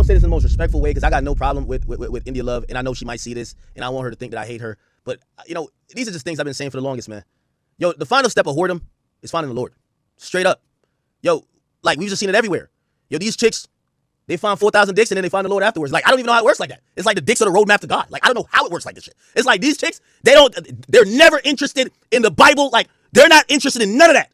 say this in the most respectful way because I got no problem with India Love, and I know she might see this, and I want her to think that I hate her. But, you know, these are just things I've been saying for the longest, man. Yo, the final step of whoredom is finding the Lord. Straight up. Yo, like, we've just seen it everywhere. Yo, these chicks, they find 4,000 dicks and then they find the Lord afterwards. Like, I don't even know how it works like that. It's like the dicks are the roadmap to God. Like, I don't know how it works like this shit. It's like these chicks, they're never interested in the Bible. Like, they're not interested in none of that.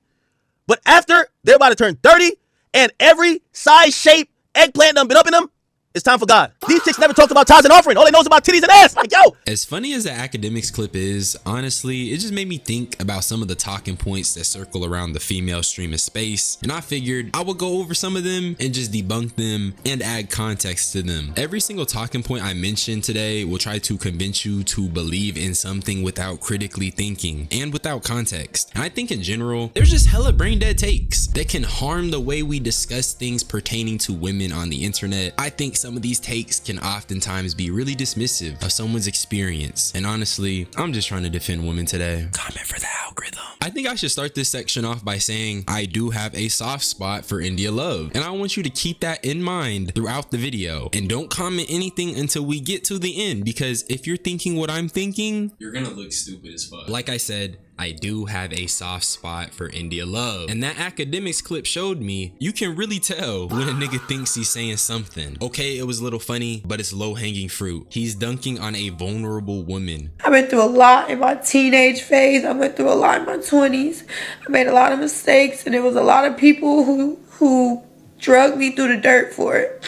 But after they're about to turn 30 and every size, shape, eggplant done been up in them, it's time for God. These chicks never talked about tithes and offering. All they know is about titties and ass. Like, yo. As funny as the academics clip is, honestly, it just made me think about some of the talking points that circle around the female streaming space. And I figured I would go over some of them and just debunk them and add context to them. Every single talking point I mentioned today will try to convince you to believe in something without critically thinking and without context. And I think in general, there's just hella brain dead takes that can harm the way we discuss things pertaining to women on the internet. I think some of these takes can oftentimes be really dismissive of someone's experience. And honestly, I'm just trying to defend women today. Comment for the algorithm. I think I should start this section off by saying I do have a soft spot for India Love. And I want you to keep that in mind throughout the video. And don't comment anything until we get to the end, because if you're thinking what I'm thinking, you're gonna look stupid as fuck. Like I said, I do have a soft spot for India Love. And that academics clip showed me, you can really tell when a nigga thinks he's saying something. Okay, it was a little funny, but it's low-hanging fruit. He's dunking on a vulnerable woman. I went through a lot in my teenage phase. I went through a lot in my 20s. I made a lot of mistakes, and there was a lot of people who drugged me through the dirt for it.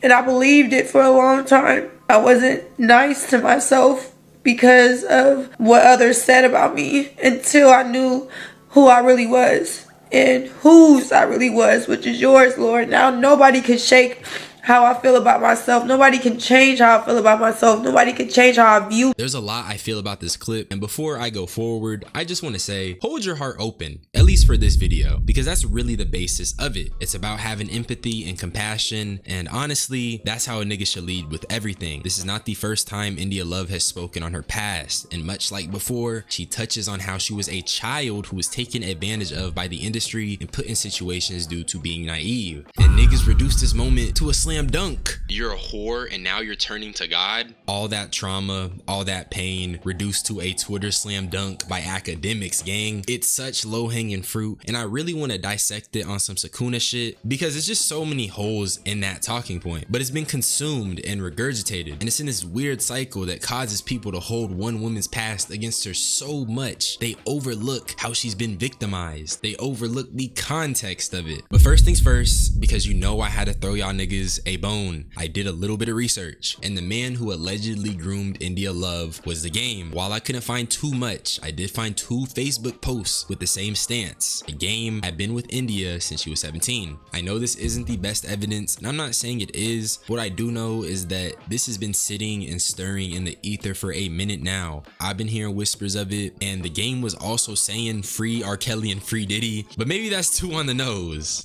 And I believed it for a long time. I wasn't nice to myself because of what others said about me until I knew who I really was and whose I really was, which is yours, Lord. Now nobody can shake how I feel about myself. Nobody can change how I feel about myself. Nobody can change how I view. There's a lot I feel about this clip, and before I go forward, I just want to say, hold your heart open, at least for this video, because that's really the basis of it. It's about having empathy and compassion, and honestly, that's how a nigga should lead with everything. This is not the first time India Love has spoken on her past, and much like before, she touches on how she was a child who was taken advantage of by the industry and put in situations due to being naive. And niggas reduced this moment to a slam dunk. You're a whore and now you're turning to God. All that trauma, all that pain reduced to a Twitter slam dunk by academics, gang. It's such low-hanging fruit, and I really want to dissect it on some Sakuna shit because it's just so many holes in that talking point, but it's been consumed and regurgitated, and it's in this weird cycle that causes people to hold one woman's past against her so much they overlook how she's been victimized. They overlook the context of it. But first things first, because you know I had to throw y'all niggas a bone, I did a little bit of research, and the man who allegedly groomed India Love was The Game. While I couldn't find too much, I did find 2 Facebook posts with the same stance. The Game had been with India since she was 17. I know this isn't the best evidence, and I'm not saying it is. What I do know is that this has been sitting and stirring in the ether for a minute now. I've been hearing whispers of it, and The Game was also saying free R. Kelly and free Diddy, but maybe that's too on the nose.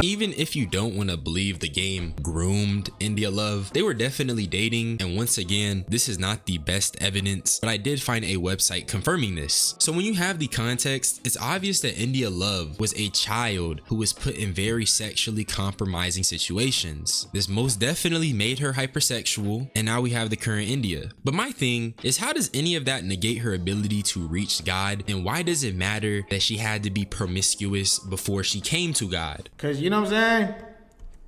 Even if you don't want to believe The Game groomed India Love, they were definitely dating, and once again, this is not the best evidence, but I did find a website confirming this. So when you have the context, it's obvious that India Love was a child who was put in very sexually compromising situations. This most definitely made her hypersexual, and now we have the current India. But my thing is, how does any of that negate her ability to reach God, and why does it matter that she had to be promiscuous before she came to God? Cause you know what I'm saying?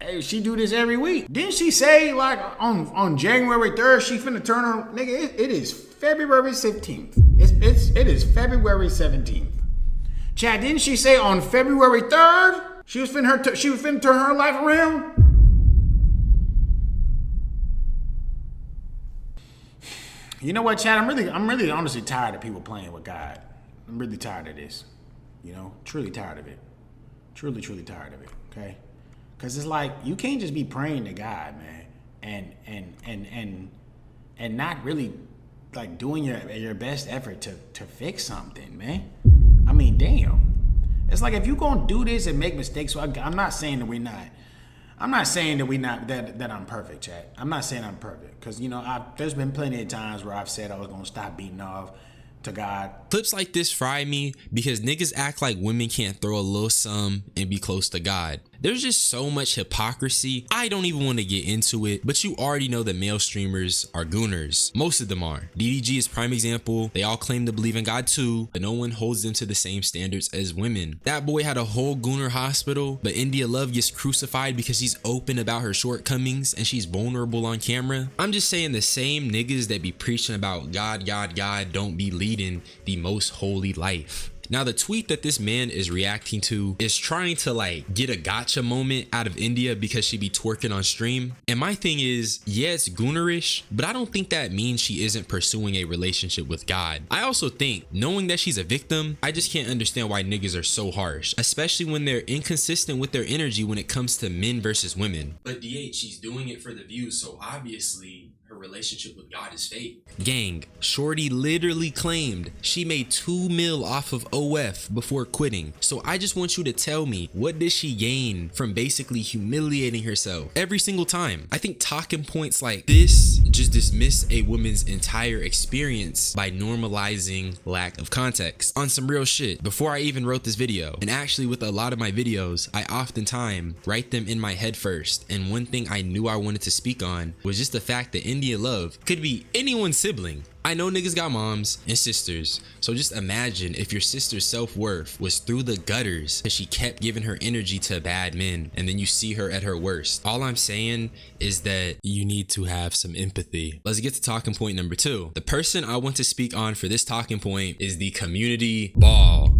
Hey, she do this every week. Didn't she say like on January 3rd she finna turn her nigga? It is February 17th. It is February 17th. Chad, didn't she say on February 3rd she was finna turn her life around? You know what, Chad? I'm really honestly tired of people playing with God. I'm really tired of this. You know, truly tired of it. Truly tired of it. Okay, because it's like you can't just be praying to God, man, and not really like doing your best effort to fix something, man. mean, damn. It's like, if you gonna do this and make mistakes, so I'm not saying that we're not. I'm not saying that that I'm perfect, chat. I'm not saying I'm perfect, because you know, there's been plenty of times where I've said I was gonna stop beating off to God. Clips like this fry me because niggas act like women can't throw a little sum and be close to God. There's just so much hypocrisy. I don't even want to get into it, but you already know that male streamers are gooners. Most of them are. DDG is prime example. They all claim to believe in God too, but no one holds them to the same standards as women. That boy had a whole gooner hospital, but India Love gets crucified because she's open about her shortcomings and she's vulnerable on camera. I'm just saying, the same niggas that be preaching about God don't be leading the most holy life. Now, the tweet that this man is reacting to is trying to like get a gotcha moment out of India because she be twerking on stream. And my thing is, yeah, it's goonerish, but I don't think that means she isn't pursuing a relationship with God. I also think, knowing that she's a victim, I just can't understand why niggas are so harsh, especially when they're inconsistent with their energy when it comes to men versus women. But DH, she's doing it for the views, so obviously her relationship with God is fake. Gang, shorty literally claimed she made 2 mil off of OF before quitting. So I just want you to tell me, what did she gain from basically humiliating herself every single time? I think talking points like this just dismiss a woman's entire experience by normalizing lack of context. On some real shit, before I even wrote this video, and actually with a lot of my videos, I oftentimes write them in my head first. And one thing I knew I wanted to speak on was just the fact that India Love could be anyone's sibling. I know niggas got moms and sisters, so just imagine if your sister's self-worth was through the gutters because she kept giving her energy to bad men, and then you see her at her worst. All I'm saying is that you need to have some empathy. Let's get to talking point number 2. The person I want to speak on for this talking point is the community ball.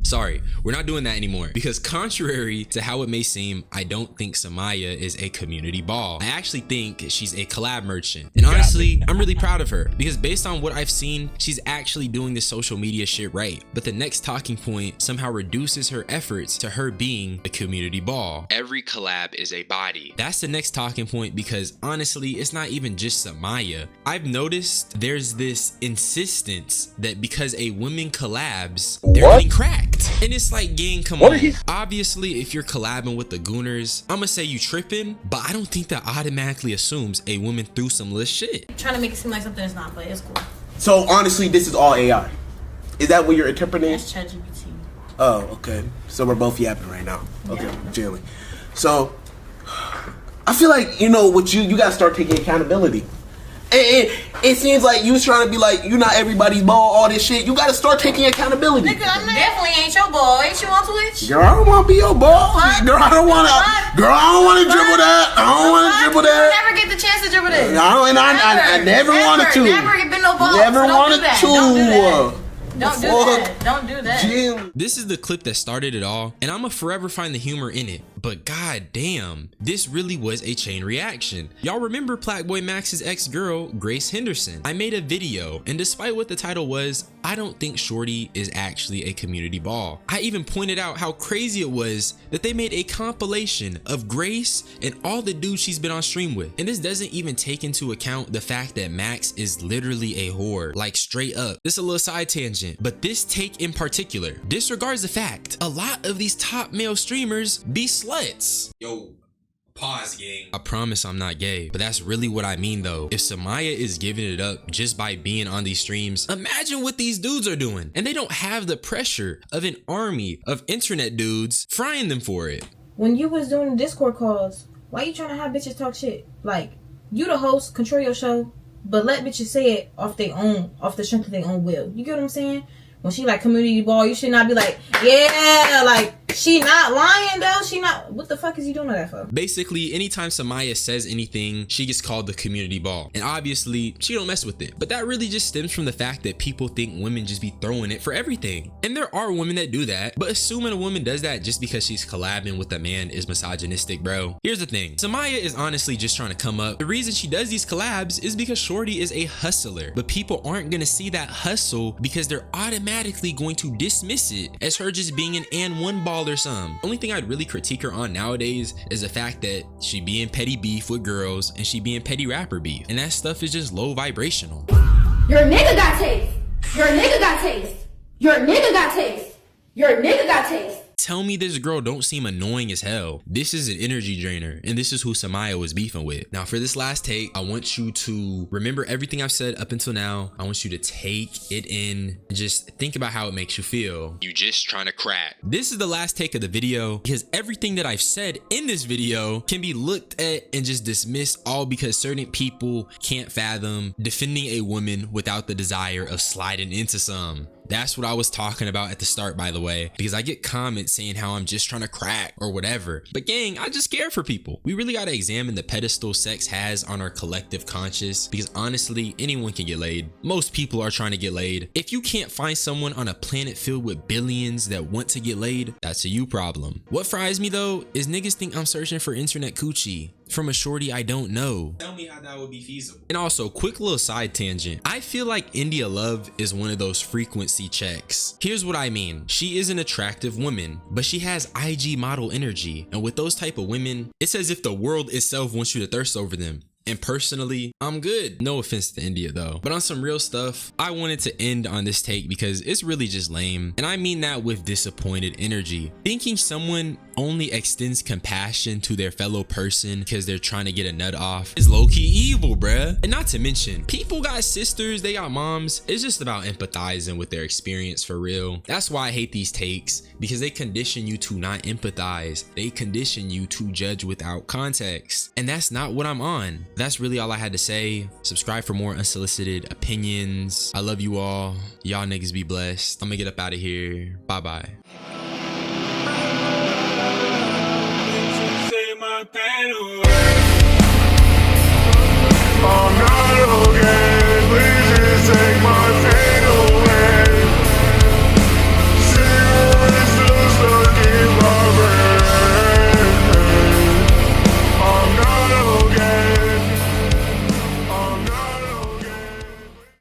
Sorry, we're not doing that anymore, because contrary to how it may seem, I don't think Samaya is a community ball. I actually think she's a collab merchant, and honestly, I'm really proud of her, because based on what I've seen, she's actually doing the social media shit right. But the next talking point somehow reduces her efforts to her being a community ball. Every collab is a body. That's the next talking point, because honestly, it's not even just Samaya. I've noticed there's this insistence that because a woman collabs, they're getting cracked. And it's like, gang, come on. Obviously, if you're collabing with the Gooners, I'ma say you tripping, but I don't think that automatically assumes a woman through some little shit. You're trying to make it seem like something that's not, but it's cool. So honestly, this is all AI. Is that what you're interpreting? That's ChatGPT. Oh, okay. So we're both yapping right now. Okay, Yeah. chilling. So I feel like, you know, what you gotta start taking accountability. It seems like you was trying to be like, you're not everybody's ball, all this shit. You gotta start taking accountability. Nigga, I'm definitely ain't your ball. Ain't you on Twitch? Girl, I don't want to be your ball. Girl, I don't want to. Girl, I don't want to dribble that. I don't want to dribble that. You never get the chance to dribble this. I never wanted to. Never been no ball. Never so wanted to. Don't do that. Don't do that. Jim. This is the clip that started it all, and I'ma forever find the humor in it. But god damn, this really was a chain reaction. Y'all remember Plaqueboy Max's ex-girl, Grace Henderson? I made a video, and despite what the title was, I don't think Shorty is actually a community ball. I even pointed out how crazy it was that they made a compilation of Grace and all the dudes she's been on stream with. And this doesn't even take into account the fact that Max is literally a whore, like straight up. This is a little side tangent, but this take in particular disregards the fact a lot of these top male streamers be sluts. Yo, pause, gang. I promise I'm not gay, but that's really what I mean though. If Samaya is giving it up just by being on these streams, imagine what these dudes are doing. And they don't have the pressure of an army of internet dudes frying them for it. When you was doing the Discord calls, why you trying to have bitches talk shit? Like, you the host, control your show, but let bitches say it off their own, off the strength of their own will. You get what I'm saying? When she like community ball, you should not be like, yeah, like, she not lying though. She not, what the fuck is you doing that for? Basically, anytime Samaya says anything, she gets called the community ball. And obviously, she don't mess with it. But that really just stems from the fact that people think women just be throwing it for everything. And there are women that do that, but assuming a woman does that just because she's collabing with a man is misogynistic, bro. Here's the thing. Samaya is honestly just trying to come up. The reason she does these collabs is because Shorty is a hustler. But people aren't gonna see that hustle because they're automatically going to dismiss it as her just being an and one ball or something. Only thing I'd really critique her on nowadays is the fact that she be in petty beef with girls and she be in petty rapper beef. And that stuff is just low vibrational. Your nigga got taste. Your nigga got taste. Your nigga got taste. Your nigga got taste. Tell me this girl don't seem annoying as hell. This is an energy drainer, and this is who Samaya was beefing with. Now for this last take, I want you to remember everything I've said up until now. I want you to take it in and just think about how it makes you feel. You just trying to crack. This is the last take of the video because everything that I've said in this video can be looked at and just dismissed all because certain people can't fathom defending a woman without the desire of sliding into some. That's what I was talking about at the start, by the way, because I get comments saying how I'm just trying to crack or whatever. But gang, I just care for people. We really got to examine the pedestal sex has on our collective conscious, because honestly, anyone can get laid. Most people are trying to get laid. If you can't find someone on a planet filled with billions that want to get laid, that's a you problem. What fries me though is niggas think I'm searching for internet coochie from a shorty I don't know. Tell me how that would be feasible. And also, quick little side tangent. I feel like India Love is one of those frequency checks. Here's what I mean. She is an attractive woman, but she has IG model energy. And with those type of women, it's as if the world itself wants you to thirst over them. And personally, I'm good. No offense to India though. But on some real stuff, I wanted to end on this take because it's really just lame. And I mean that with disappointed energy. Thinking someone only extends compassion to their fellow person because they're trying to get a nut off is low-key evil, bruh. And not to mention, people got sisters, they got moms. It's just about empathizing with their experience for real. That's why I hate these takes, because they condition you to not empathize. They condition you to judge without context. And that's not what I'm on. That's really all I had to say. Subscribe for more unsolicited opinions. I love you all. Y'all niggas be blessed. I'm gonna get up out of here. Bye-bye. Say my pain away.